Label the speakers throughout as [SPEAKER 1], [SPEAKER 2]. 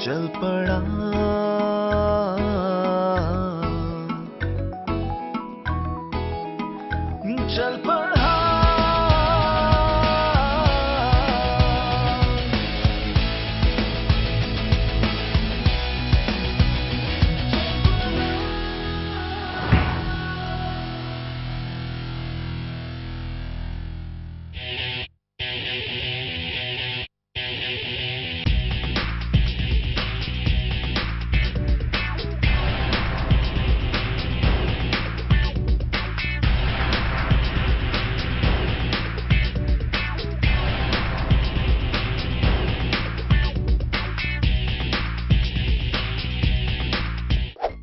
[SPEAKER 1] चल पड़ा चल पड़ा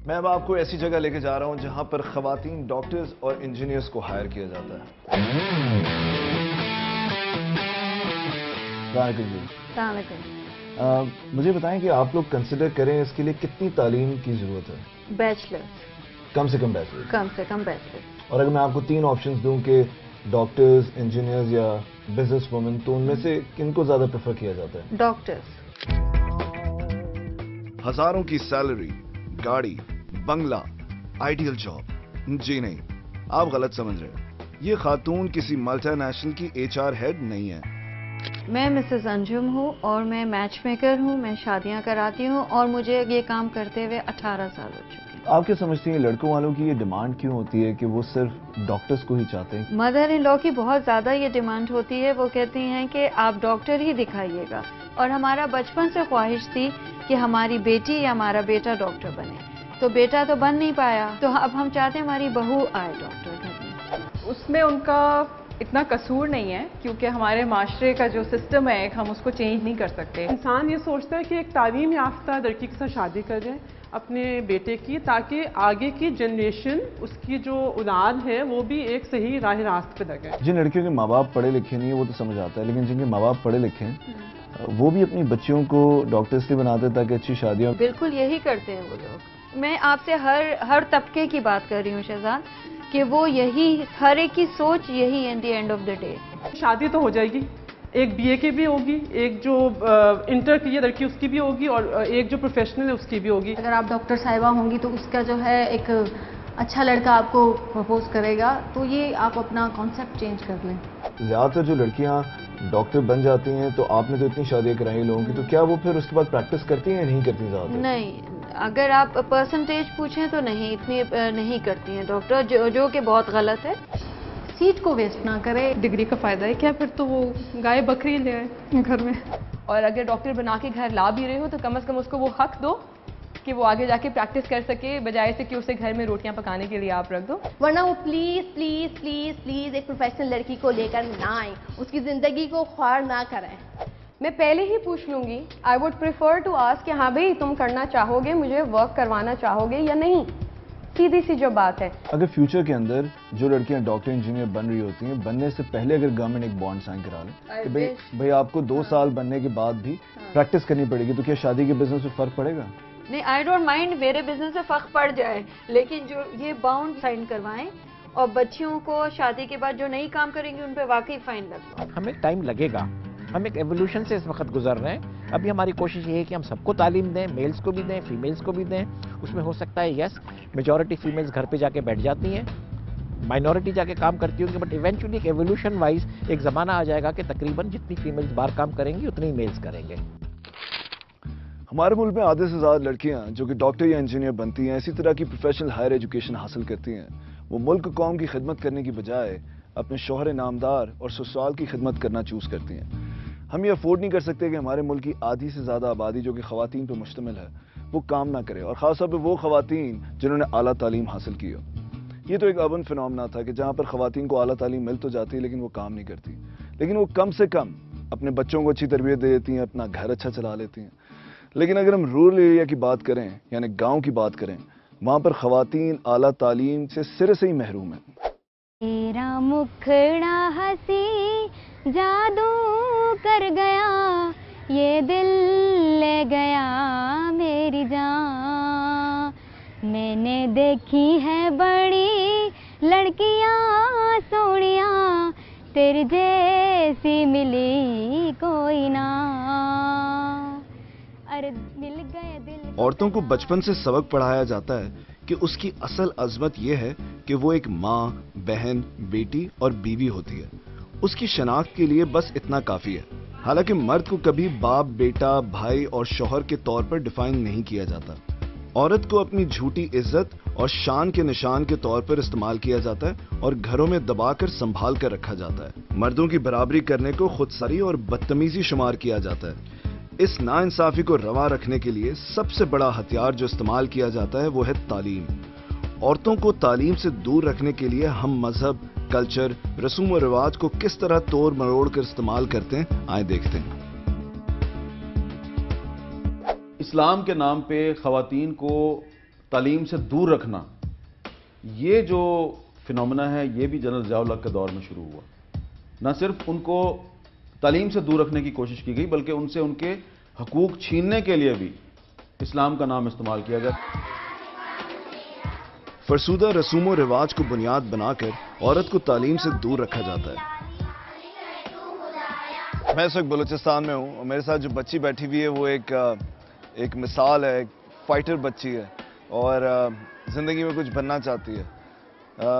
[SPEAKER 1] मैं अब आपको ऐसी जगह लेके जा रहा हूं जहां पर खवातीन डॉक्टर्स और इंजीनियर्स को हायर किया जाता है। मुझे बताएं कि आप लोग कंसिडर करें इसके लिए कितनी तालीम की जरूरत है?
[SPEAKER 2] बैचलर्स।
[SPEAKER 1] कम से कम बैचलर्स?
[SPEAKER 2] कम से कम बैचलर्स।
[SPEAKER 1] और अगर मैं आपको 3 ऑप्शंस दूं कि डॉक्टर्स, इंजीनियर्स या बिजनेस वुमेन, तो उनमें से किनको ज्यादा प्रेफर किया जाता है?
[SPEAKER 2] डॉक्टर्स।
[SPEAKER 1] हजारों की सैलरी, गाड़ी, बंगला, आइडियल जॉब। जी नहीं, आप गलत समझ रहे हैं। ये खातून किसी मल्टीनेशनल की HR हेड नहीं है।
[SPEAKER 2] मैं मिसेस अंजुम हूँ और मैं मैच मेकर हूँ। मैं शादियाँ कराती हूँ और मुझे ये काम करते हुए 18 साल हो चुके हैं।
[SPEAKER 1] आप क्या समझती हैं लड़कों वालों की ये डिमांड क्यों होती है कि वो सिर्फ डॉक्टर्स को ही चाहते हैं?
[SPEAKER 2] मदर इन लॉ की बहुत ज़्यादा ये डिमांड होती है। वो कहती हैं कि आप डॉक्टर ही दिखाइएगा, और हमारा बचपन से ख्वाहिश थी कि हमारी बेटी या हमारा बेटा डॉक्टर बने, तो बेटा तो बन नहीं पाया, तो अब हम चाहते हैं हमारी बहू आए डॉक्टर घर में।
[SPEAKER 3] उसमें उनका इतना कसूर नहीं है, क्योंकि हमारे माशरे का जो सिस्टम है हम उसको चेंज नहीं कर सकते।
[SPEAKER 4] इंसान ये सोचता है कि एक तालीम याफ्ता लड़की के साथ शादी कर जाए अपने बेटे की, ताकि आगे की जनरेशन, उसकी जो औलाद है, वो भी एक सही रास्ते पे लगे।
[SPEAKER 1] जिन लड़कियों के माँ बाप पढ़े लिखे नहीं है वो तो समझ आता है, लेकिन जिनके माँ बाप पढ़े लिखे हैं वो भी अपनी बच्चियों को डॉक्टर्स लिए बनाते ताकि अच्छी शादियां।
[SPEAKER 2] बिल्कुल यही करते हैं वो लोग। मैं आपसे हर तबके की बात कर रही हूँ शहजाद, कि वो यही, हर एक की सोच यही at the end of the day.
[SPEAKER 4] शादी तो हो जाएगी, एक BA की भी होगी, एक जो इंटर की है लड़की उसकी भी होगी, और एक जो प्रोफेशनल है उसकी भी होगी।
[SPEAKER 5] अगर आप डॉक्टर साहिबा होंगी तो उसका जो है एक अच्छा लड़का आपको प्रपोज करेगा, तो ये आप अपना कॉन्सेप्ट चेंज कर लें।
[SPEAKER 1] ज्यादातर जो लड़कियां डॉक्टर बन जाती हैं, तो आपने तो इतनी शादियां कराई लोगों की, तो क्या वो फिर उसके बाद प्रैक्टिस करती हैं या नहीं करती? ज्यादा
[SPEAKER 2] नहीं, अगर आप परसेंटेज पूछें तो नहीं, इतनी नहीं करती हैं डॉक्टर, जो कि बहुत गलत है।
[SPEAKER 5] सीट को वेस्ट ना करें।
[SPEAKER 3] डिग्री का फायदा है क्या? फिर तो वो गाय बकरी ले आए घर में। और अगर डॉक्टर बना के घर ला भी रहे हो तो कम से कम उसको वो हक दो कि वो आगे जाके प्रैक्टिस कर सके, बजाय से कि उसे घर में रोटियां पकाने के लिए आप रख दो।
[SPEAKER 6] वरना वो प्लीज प्लीज प्लीज प्लीज एक प्रोफेशनल लड़की को लेकर ना आए, उसकी जिंदगी को ख्वार ना करें।
[SPEAKER 7] मैं पहले ही पूछ लूंगी, I would prefer to ask कि हाँ भाई तुम करना चाहोगे, मुझे वर्क करवाना चाहोगे या नहीं, सीधी सी जो बात है।
[SPEAKER 1] अगर फ्यूचर के अंदर जो लड़कियां डॉक्टर इंजीनियर बन रही होती हैं, बनने से पहले अगर गवर्नमेंट एक बॉन्ड साइन करा ले कि भाई आपको 2 साल बनने के बाद भी प्रैक्टिस करनी पड़ेगी, तो क्या शादी के बिजनेस में फर्क पड़ेगा?
[SPEAKER 2] नहीं, आई डोंट माइंड मेरे बिजनेस में फर्क पड़ जाए, लेकिन जो ये बाउंड साइन करवाएं, और बच्चियों को शादी के बाद जो नहीं काम करेंगी उन पे वाकई फाइन लगता।
[SPEAKER 8] हमें टाइम लगेगा, हम एक एवोल्यूशन से इस वक्त गुजर रहे हैं। अभी हमारी कोशिश ये है कि हम सबको तालीम दें, मेल्स को भी दें, फीमेल्स को भी दें। उसमें हो सकता है यस, मेजॉरिटी फीमेल्स घर पे जाके बैठ जाती हैं, माइनॉरिटी जाके काम करती होंगी, बट इवेंचुअली एक एवोल्यूशन वाइज एक ज़माना आ जाएगा कि तकरीबन जितनी फीमेल्स बाहर काम करेंगी उतनी मेल्स करेंगे।
[SPEAKER 1] हमारे मुल्क में आधे से ज्यादा लड़कियां जो कि डॉक्टर या इंजीनियर बनती हैं, इसी तरह की प्रोफेशनल हायर एजुकेशन हासिल करती हैं, वो मुल्क कौम की खिदमत करने की बजाय अपने शौहर नामदार और ससुराल की खिदमत करना चूज करती हैं। हम ये अफोर्ड नहीं कर सकते कि हमारे मुल्क की आधी से ज्यादा आबादी जो कि खवातीन पर मुश्तमिल है, वो काम ना करे, और खासतौर पर वो खवातीन जिन्होंने आला तालीम हासिल की हो। ये तो एक अर्बन फिनोमेना था कि जहां पर खवातीन को आला तालीम मिल तो जाती है लेकिन वो काम नहीं करती, लेकिन वो कम से कम अपने बच्चों को अच्छी तरबियत दे देती हैं, अपना घर अच्छा चला लेती हैं। लेकिन अगर हम रूरल एरिया की बात करें, यानी गांव की बात करें, वहां पर खवातीन आला तालीम से सिरे से ही महरूम है।
[SPEAKER 9] तेरा मुखड़ा हंसी जादू कर गया, ये दिल ले गया मेरी जान। मैंने देखी है बड़ी लड़कियां सोनिया, तेरे जैसी मिली कोई ना। अरे मिल गए दिल।
[SPEAKER 1] औरतों को बचपन से सबक पढ़ाया जाता है कि उसकी असल अजमत यह है कि वो एक माँ, बहन, बेटी और बीवी होती है। उसकी शनाख्त के लिए बस इतना काफी है। हालांकि मर्द को कभी बाप, बेटा, भाई और शौहर के तौर पर डिफाइन नहीं किया जाता। औरत को अपनी झूठी इज्जत और शान के निशान के तौर पर इस्तेमाल किया जाता है और घरों में दबाकर संभाल कर रखा जाता है। मर्दों की बराबरी करने को खुदसरी और बदतमीजी शुमार किया जाता है। इस नाइंसाफी को रवा रखने के लिए सबसे बड़ा हथियार जो इस्तेमाल किया जाता है वो है तालीम। औरतों को तालीम से दूर रखने के लिए हम मजहब, कल्चर, रसूम और रिवाज को किस तरह तोड़ मरोड़ कर इस्तेमाल करते हैं, आए देखते हैं।
[SPEAKER 10] इस्लाम के नाम पे ख़वातीन को तालीम से दूर रखना, ये जो फिनोमेना है ये भी जनरल ज़िया-उल हक के दौर में शुरू हुआ। न सिर्फ उनको तालीम से दूर रखने की कोशिश की गई बल्कि उनसे उनके हकूक छीनने के लिए भी इस्लाम का नाम इस्तेमाल किया गया।
[SPEAKER 1] फरसूदा रसूम और रिवाज को बुनियाद बनाकर औरत को तालीम से दूर रखा जाता है। मैं इस वक्त बलूचिस्तान में हूँ और मेरे साथ जो बच्ची बैठी हुई है वो एक मिसाल है, एक फाइटर बच्ची है और ज़िंदगी में कुछ बनना चाहती है।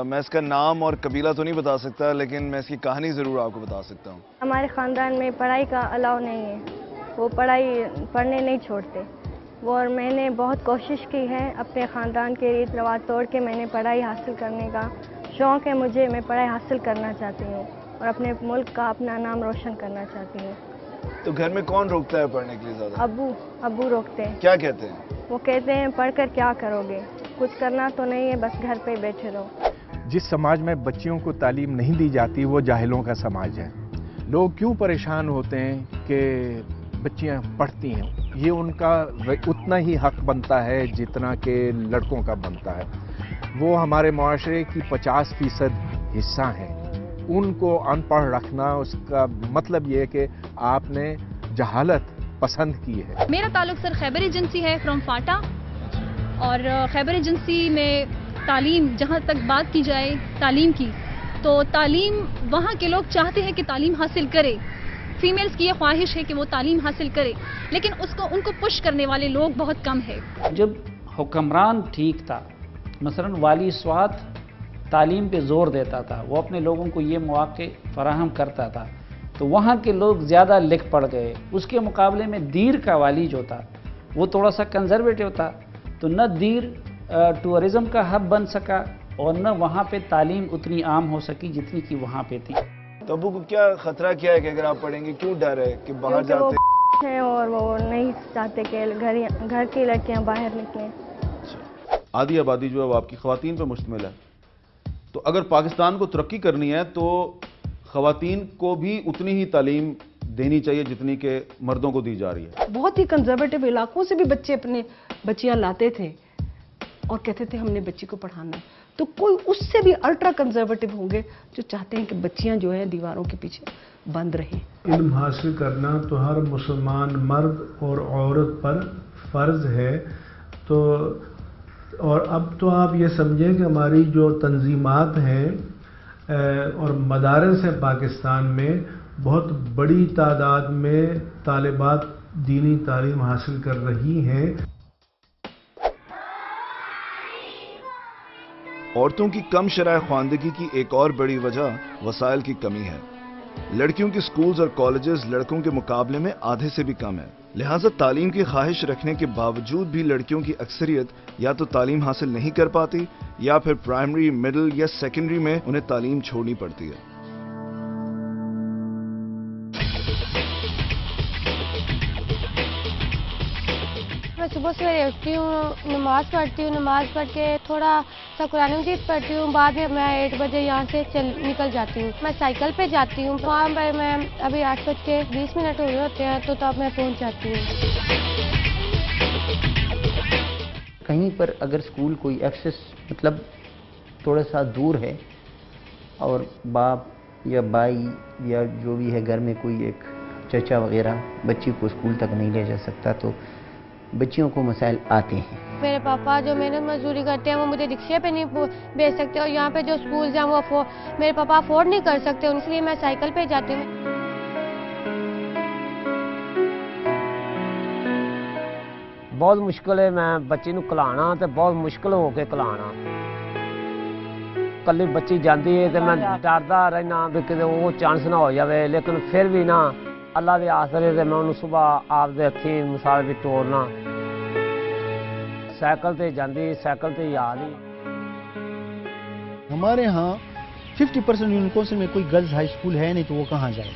[SPEAKER 1] मैं इसका नाम और कबीला तो नहीं बता सकता लेकिन मैं इसकी कहानी ज़रूर आपको बता सकता हूँ।
[SPEAKER 11] हमारे ख़ानदान में पढ़ाई का अलाउ नहीं है, वो पढ़ने नहीं छोड़ते वो, और मैंने बहुत कोशिश की है अपने ख़ानदान के रीत रिवाज तोड़ के मैंने पढ़ाई हासिल करने का शौक़ है मुझे। मैं पढ़ाई हासिल करना चाहती हूँ और अपने मुल्क का अपना नाम रोशन करना चाहती हूँ।
[SPEAKER 1] तो घर में कौन रोकता है पढ़ने के लिए ज़्यादा?
[SPEAKER 11] अब्बू रोकते हैं।
[SPEAKER 1] क्या कहते हैं?
[SPEAKER 11] वो कहते हैं पढ़कर क्या करोगे, कुछ करना तो नहीं है, बस घर पे बैठे रहो।
[SPEAKER 12] जिस समाज में बच्चियों को तालीम नहीं दी जाती वो जाहिलों का समाज है। लोग क्यों परेशान होते हैं कि बच्चियां पढ़ती हैं? ये उनका उतना ही हक बनता है जितना कि लड़कों का बनता है। वो हमारे मुआशरे की 50% हिस्सा हैं। उनको अनपढ़ रखना उसका मतलब ये है कि आपने जहालत पसंद की है।
[SPEAKER 13] मेरा ताल्लुक सर खैबर एजेंसी है फ्रॉम फाटा, और खैबर एजेंसी में तालीम, जहाँ तक बात की जाए तालीम की, तो तालीम वहाँ के लोग चाहते हैं कि तालीम हासिल करे। फीमेल्स की ये ख्वाहिश है कि वो तालीम हासिल करे, लेकिन उनको पुश करने वाले लोग बहुत कम है।
[SPEAKER 14] जब हुक्मरान ठीक था, मसलन वाली स्वात तालीम पे जोर देता था, वो अपने लोगों को ये मौके फराहम करता था, तो वहाँ के लोग ज़्यादा लिख पढ़ गए। उसके मुकाबले में दीर का वाली जो था वो थोड़ा सा कंजर्वेटिव था, तो न दीर टूरिज़म का हब बन सका और न वहाँ पे तालीम उतनी आम हो सकी जितनी कि वहाँ पे थी।
[SPEAKER 1] तो अबू को क्या खतरा क्या है कि अगर आप पढ़ेंगे, क्यों डर है कि बाहर जाते
[SPEAKER 11] हैं और वो नहीं चाहते कि घर की लड़कियां बाहर निकलें।
[SPEAKER 10] आधी आबादी जो है वो आपकी ख़वातीन पे मुश्तमिल है, तो अगर पाकिस्तान को तरक्की करनी है तो ख़वातीन को भी उतनी ही तालीम देनी चाहिए जितनी के मर्दों को दी जा रही है।
[SPEAKER 15] बहुत ही कंजर्वेटिव इलाकों से भी बच्चियां लाते थे और कहते थे हमने बच्ची को पढ़ाना है, तो कोई उससे भी अल्ट्रा कंजर्वेटिव होंगे जो चाहते हैं कि बच्चियां जो है दीवारों के पीछे बंद रहें।
[SPEAKER 16] इल्म हासिल करना तो हर मुसलमान मर्द और औरत पर फ़र्ज है। तो और अब तो आप ये समझें कि हमारी जो तंजीमात हैं और मदारस हैं पाकिस्तान में, बहुत बड़ी तादाद में तालिबात दीनी तालीम हासिल कर रही हैं।
[SPEAKER 1] औरतों की कम शरह ख्वानदगी की एक और बड़ी वजह वसाइल की कमी है। लड़कियों के स्कूल्स और कॉलेजेस लड़कों के मुकाबले में आधे से भी कम है। लिहाजा तालीम की ख्वाहिश रखने के बावजूद भी लड़कियों की अक्सरियत या तो तालीम हासिल नहीं कर पाती या फिर प्राइमरी, मिडिल या सेकेंडरी में उन्हें तालीम छोड़नी पड़ती है।
[SPEAKER 17] मैं सुबह सवेरे उठती हूँ, नमाज पढ़ती हूँ, नमाज पढ़ के थोड़ा सा कुरान मजीद पढ़ती हूँ, बाद में मैं 8 बजे यहाँ से निकल जाती हूँ। मैं साइकिल पे जाती हूँ, वहाँ पर मैं अभी 8:20 हो रहे होते हैं तो तब मैं पहुँच जाती हूँ।
[SPEAKER 14] कहीं पर अगर स्कूल कोई एक्सेस मतलब थोड़ा सा दूर है और बाप या भाई या जो भी है घर में कोई एक चचा वगैरह बच्ची को स्कूल तक नहीं ले जा सकता, तो बच्चियों को मसाइल आते हैं।
[SPEAKER 17] मेरे पापा जो मेहनत मजदूरी करते हैं वो मुझे रिक्शे पे नहीं भेज सकते, और यहाँ पे जो स्कूल हैं वो मेरे पापा अफोर्ड नहीं कर सकते, इसलिए मैं साइकिल पे जाती हूँ।
[SPEAKER 18] ਬਹੁਤ ਮੁਸ਼ਕਲ ਹੈ ਮੈਂ ਬੱਚੀ ਨੂੰ ਖਿਲਾਉਣਾ ਤੇ ਬਹੁਤ ਮੁਸ਼ਕਲ ਹੋ ਕੇ ਖਿਲਾਉਣਾ। ਕੱਲੀ ਬੱਚੀ ਜਾਂਦੀ ਹੈ ਤੇ ਮੈਂ ਡਰਦਾ ਰਹਿਣਾ ਵੀ ਕਿਤੇ ਉਹ ਚਾਂਸ ਨਾ ਹੋ ਜਾਵੇ, ਲੇਕਿਨ ਫਿਰ ਵੀ ਨਾ ਅੱਲਾ ਦੇ ਆਸਰੇ ਤੇ मैं उन्हें सुबह आपदे हथी मिसाल भी टोरना। साइकिल ते जाती, साइकिल ते याद ही।
[SPEAKER 19] हमारे यहाँ 50% यूनिकोंसिल में कोई गर्ल्स हाई स्कूल है नहीं, तो वो कहाँ जाए,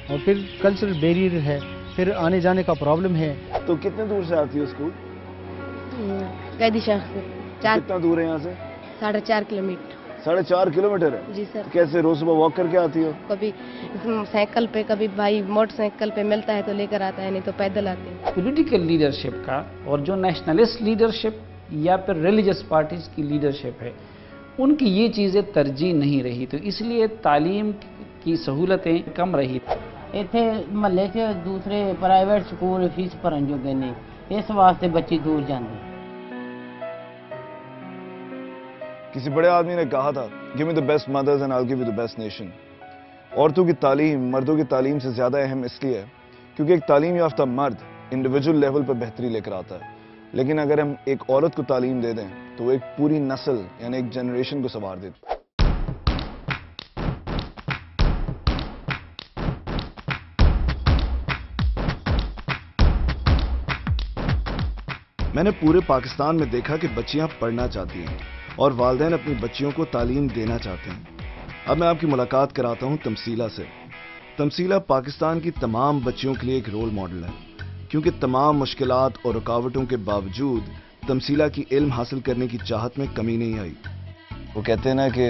[SPEAKER 19] और फिर कल्चरल बैरियर है, फिर आने जाने का प्रॉब्लम है।
[SPEAKER 1] तो कितने दूर से आती हो स्कूल?
[SPEAKER 6] कैदी शहर से।
[SPEAKER 1] कितना दूर है यहाँ से?
[SPEAKER 6] 4.5 किलोमीटर।
[SPEAKER 1] 4.5 किलोमीटर है?
[SPEAKER 6] जी सर।
[SPEAKER 1] कैसे रोज सुबह वॉक करके आती हो?
[SPEAKER 6] कभी साइकिल पे, कभी भाई मोटरसाइकिल पे मिलता है तो लेकर आता है, नहीं तो पैदल आते हैं।
[SPEAKER 14] पॉलिटिकल लीडरशिप का और जो नेशनलिस्ट लीडरशिप या फिर रिलीजियस पार्टीज की लीडरशिप है, उनकी ये चीज़ें तरजीह नहीं रही, तो इसलिए तालीम की सहूलतें कम रही।
[SPEAKER 20] इतने महल्ले च दूसरे प्राइवेट स्कूल फीस भरन जोगे नहीं, इस वास्ते बच्ची दूर जाती।
[SPEAKER 1] किसी बड़े आदमी ने कहा था, give me the best mothers and I will give you the best nation. औरतों की तालीम मर्दों की तालीम से ज़्यादा अहम इसलिए है क्योंकि एक तालीम याफ्ता मर्द इंडिविजुअल लेवल पर बेहतरी लेकर आता है, लेकिन अगर हम एक औरत को तालीम दे दें तो वो एक पूरी नस्ल यानी एक जनरेशन को संवार देती है। मैंने पूरे पाकिस्तान में देखा कि बच्चियां पढ़ना चाहती हैं और वालिदैन अपनी बच्चियों को तालीम देना चाहते हैं। अब मैं आपकी मुलाकात कराता हूं तमसीला से। तमसीला पाकिस्तान की तमाम बच्चियों के लिए एक रोल मॉडल है, क्योंकि तमाम मुश्किलात और रुकावटों के बावजूद तमसीला की इल्म हासिल करने की चाहत में कमी नहीं आई। वो कहते हैं ना कि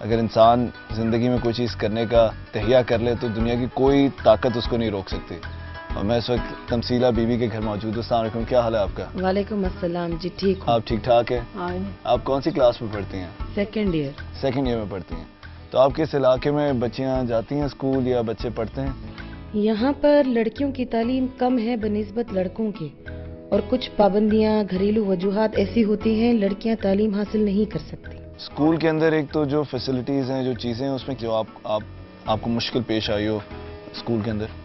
[SPEAKER 1] अगर इंसान ज़िंदगी में कोई चीज़ करने का तहिया कर ले तो दुनिया की कोई ताकत उसको नहीं रोक सकती। और मैं इस वक्त तमसीला बीबी के घर मौजूद हूँ। अस्सलाम वालेकुम, क्या हाल है आपका?
[SPEAKER 21] वालेकुम अस्सलाम जी, ठीक हूँ।
[SPEAKER 1] आप ठीक ठाक है?
[SPEAKER 21] हाँ।
[SPEAKER 1] आप कौन सी क्लास में पढ़ती हैं?
[SPEAKER 21] Second year.
[SPEAKER 1] सेकंड ईयर में पढ़ती हैं। तो आपके इस इलाके में बच्चियाँ जाती हैं स्कूल या बच्चे पढ़ते हैं?
[SPEAKER 21] यहाँ पर लड़कियों की तालीम कम है बनिस्बत लड़कों के, और कुछ पाबंदियाँ घरेलू वजूहात ऐसी होती हैं लड़कियाँ तालीम हासिल नहीं कर सकती।
[SPEAKER 1] स्कूल के अंदर एक तो जो फैसिलिटीज़ हैं, जो चीज़ें हैं, उसमें जो आपको मुश्किल पेश आई हो स्कूल के अंदर?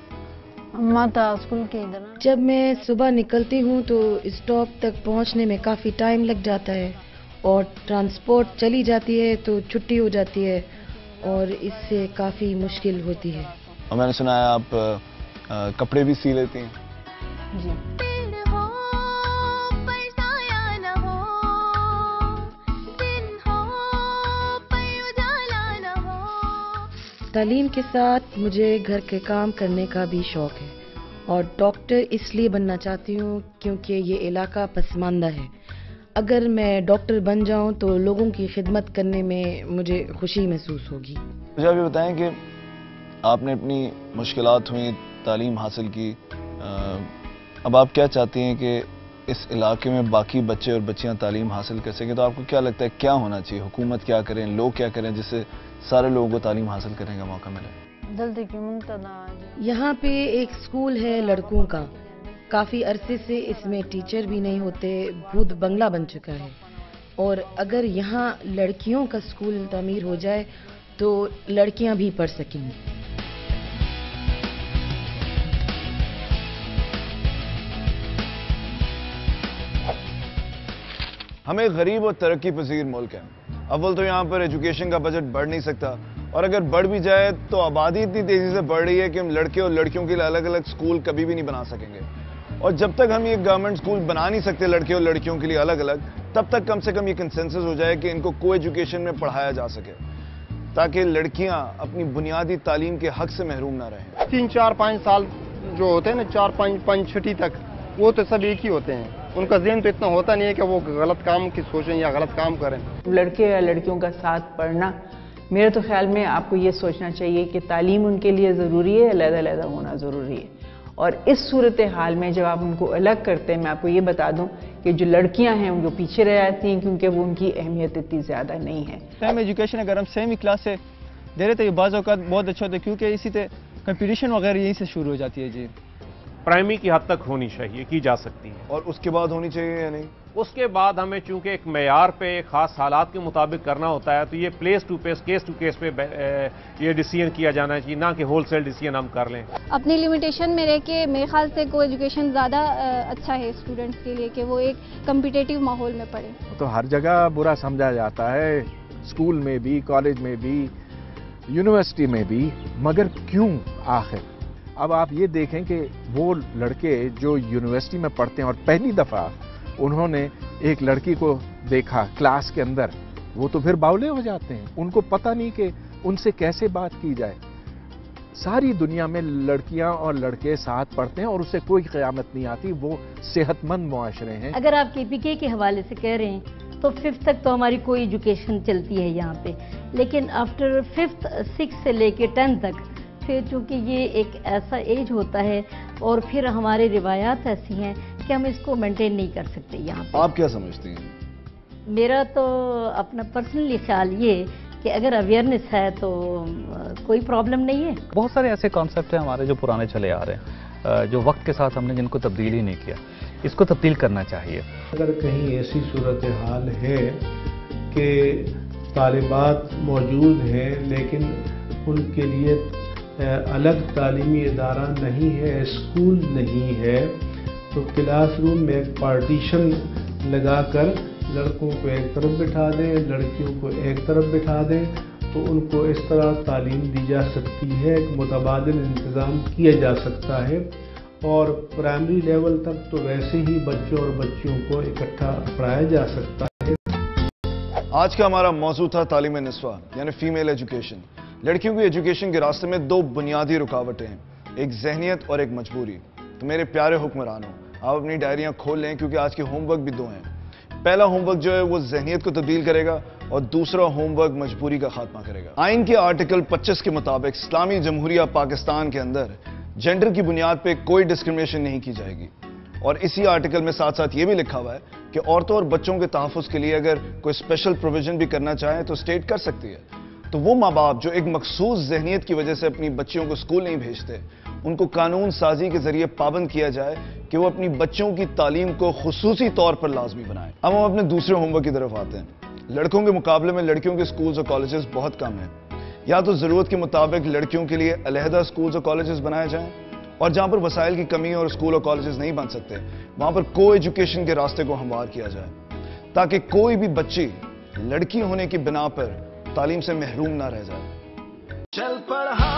[SPEAKER 21] स्कूल के इधर जब मैं सुबह निकलती हूँ तो स्टॉप तक पहुँचने में काफ़ी टाइम लग जाता है, और ट्रांसपोर्ट चली जाती है तो छुट्टी हो जाती है, और इससे काफ़ी मुश्किल होती है।
[SPEAKER 1] और मैंने सुना है आप कपड़े भी सी लेती हैं?
[SPEAKER 21] जी। तालीम के साथ मुझे घर के काम करने का भी शौक है, और डॉक्टर इसलिए बनना चाहती हूँ क्योंकि ये इलाका पसमानदा है। अगर मैं डॉक्टर बन जाऊँ तो लोगों की खिदमत करने में मुझे खुशी महसूस होगी।
[SPEAKER 1] मुझे आप ये बताएं कि आपने अपनी मुश्किलात हुई, तालीम हासिल की, अब आप क्या चाहती हैं कि इस इलाके में बाकी बच्चे और बच्चियां तालीम हासिल कर सकें? तो आपको क्या लगता है क्या होना चाहिए? हुकूमत क्या करें, लोग क्या करें जिससे सारे लोगों को तालीम हासिल करने का मौका मिले?
[SPEAKER 21] यहाँ पे एक स्कूल है लड़कों का, काफ़ी अरसे से इसमें टीचर भी नहीं होते, भूत बंगला बन चुका है, और अगर यहाँ लड़कियों का स्कूल तामीर हो जाए तो लड़कियाँ भी पढ़ सकेंगी।
[SPEAKER 1] हम एक गरीब और तरक्की पजीर मुल्क है। अव्वल तो यहाँ पर एजुकेशन का बजट बढ़ नहीं सकता, और अगर बढ़ भी जाए तो आबादी इतनी तेजी से बढ़ रही है कि हम लड़के और लड़कियों के लिए अलग अलग स्कूल कभी भी नहीं बना सकेंगे। और जब तक हम ये गवर्नमेंट स्कूल बना नहीं सकते लड़के और लड़कियों के लिए अलग अलग, तब तक कम से कम ये कंसेंसस हो जाए कि इनको को एजुकेशन में पढ़ाया जा सके, ताकि लड़कियां अपनी बुनियादी तालीम के हक से महरूम ना रहें।
[SPEAKER 22] 3, 4, 5 साल जो होते हैं ना, 4, 5, 6 तक, वो तो सब एक ही होते हैं। उनका ज़हन तो इतना होता नहीं है कि वो गलत काम की सोचें या गलत काम करें।
[SPEAKER 23] लड़के या लड़कियों का साथ पढ़ना, मेरे तो ख्याल में आपको ये सोचना चाहिए कि तालीम उनके लिए ज़रूरी है, अलग-अलग होना ज़रूरी है। और इस सूरत हाल में जब आप उनको अलग करते हैं, मैं आपको ये बता दूं कि जो लड़कियां हैं वो पीछे रह जाती हैं, क्योंकि वो उनकी अहमियत इतनी ज़्यादा नहीं है।
[SPEAKER 24] सेम एजुकेशन अगर हम सेम ही क्लास से दे रहे तो ये बाज़ औक़ात बहुत अच्छा होता है, क्योंकि इसी से कंपटीशन वगैरह यहीं से शुरू हो जाती है। जी
[SPEAKER 3] प्राइमरी की हद तक होनी चाहिए, की जा सकती है।
[SPEAKER 1] और उसके बाद होनी चाहिए या नहीं?
[SPEAKER 3] उसके बाद हमें चूंकि एक मेयार पे खास हालात के मुताबिक करना होता है, तो ये place to place, case to case पे ये डिसीजन किया जाना चाहिए, ना कि होलसेल डिसीजन हम कर लें।
[SPEAKER 13] अपनी लिमिटेशन में रह के मेरे ख्याल से को एजुकेशन ज़्यादा अच्छा है स्टूडेंट्स के लिए कि वो एक कम्पिटिटिव माहौल में पढ़े।
[SPEAKER 12] तो हर जगह बुरा समझा जाता है, स्कूल में भी, कॉलेज में भी, यूनिवर्सिटी में भी, मगर क्यों आखिर? अब आप ये देखें कि वो लड़के जो यूनिवर्सिटी में पढ़ते हैं और पहली दफ़ा उन्होंने एक लड़की को देखा क्लास के अंदर, वो तो फिर बावले हो जाते हैं, उनको पता नहीं कि उनसे कैसे बात की जाए। सारी दुनिया में लड़कियां और लड़के साथ पढ़ते हैं और उससे कोई क़यामत नहीं आती, वो सेहतमंद मुआशरे हैं।
[SPEAKER 4] अगर आप KPK के हवाले से कह रहे हैं तो 5th तक तो हमारी कोई एजुकेशन चलती है यहाँ पे, लेकिन आफ्टर 5th 6 से लेके 10 तक फिर चूँकि ये एक ऐसा एज होता है और फिर हमारे रिवायात ऐसी हैं कि हम इसको मेंटेन नहीं कर सकते यहाँ पे।
[SPEAKER 1] आप क्या समझती हैं?
[SPEAKER 4] मेरा तो अपना पर्सनली ख्याल ये कि अगर अवेयरनेस है तो कोई प्रॉब्लम नहीं है।
[SPEAKER 5] बहुत सारे ऐसे कॉन्सेप्ट हैं हमारे जो पुराने चले आ रहे हैं, जो वक्त के साथ हमने जिनको तब्दील ही नहीं किया, इसको तब्दील करना चाहिए।
[SPEAKER 16] अगर कहीं ऐसी सूरत हाल है कि तालिबात मौजूद हैं लेकिन उनके लिए अलग तालीमी इदारा नहीं है, स्कूल नहीं है, तो क्लास रूम में एक पार्टीशन लगाकर लड़कों को एक तरफ बिठा दें, लड़कियों को एक तरफ बिठा दें, तो उनको इस तरह तालीम दी जा सकती है, एक मुतबादिल इंतज़ाम किया जा सकता है। और प्राइमरी लेवल तक तो वैसे ही बच्चों और बच्चियों को इकट्ठा पढ़ाया जा सकता है।
[SPEAKER 1] आज का हमारा मौजू था तालीम निस्वा यानी फीमेल एजुकेशन। लड़कियों की एजुकेशन के रास्ते में दो बुनियादी रुकावटें हैं, एक जहनियत और एक मजबूरी। तो मेरे प्यारे हुक्मरानों, आप अपनी डायरियां खोल लें क्योंकि आज के होमवर्क भी दो हैं। पहला होमवर्क जो है वो जहनियत को तब्दील करेगा और दूसरा होमवर्क मजबूरी का खात्मा करेगा। आइन के आर्टिकल 25 के मुताबिक इस्लामी जमहूरिया पाकिस्तान के अंदर जेंडर की बुनियाद पे कोई डिस्क्रिमिनेशन नहीं की जाएगी। और इसी आर्टिकल में साथ साथ ये भी लिखा हुआ है कि औरतों और बच्चों के तहफ़्फ़ुज़ के लिए अगर कोई स्पेशल प्रोविजन भी करना चाहे तो स्टेट कर सकती है। तो वो माँ बाप जो एक मखसूस जहनियत की वजह से अपनी बच्चियों को स्कूल नहीं भेजते, उनको कानून साजी के जरिए पाबंद किया जाए कि वो अपनी बच्चों की तालीम को खुसूसी तौर पर लाजमी बनाएं। अब हम अपने दूसरे होमवर्क की तरफ आते हैं। लड़कों के मुकाबले में लड़कियों के स्कूल्स और कॉलेजेस बहुत कम हैं। या तो ज़रूरत के मुताबिक लड़कियों के लिए अलहदा स्कूल्स और कॉलेजेस बनाए जाएं, और जहां पर वसाइल की कमी और स्कूल और कॉलेजेस नहीं बन सकते वहां पर को एजुकेशन के रास्ते को हमवार किया जाए, ताकि कोई भी बच्ची लड़की होने की बिना पर तालीम से महरूम ना रह जाए।
[SPEAKER 7] चल पढ़ा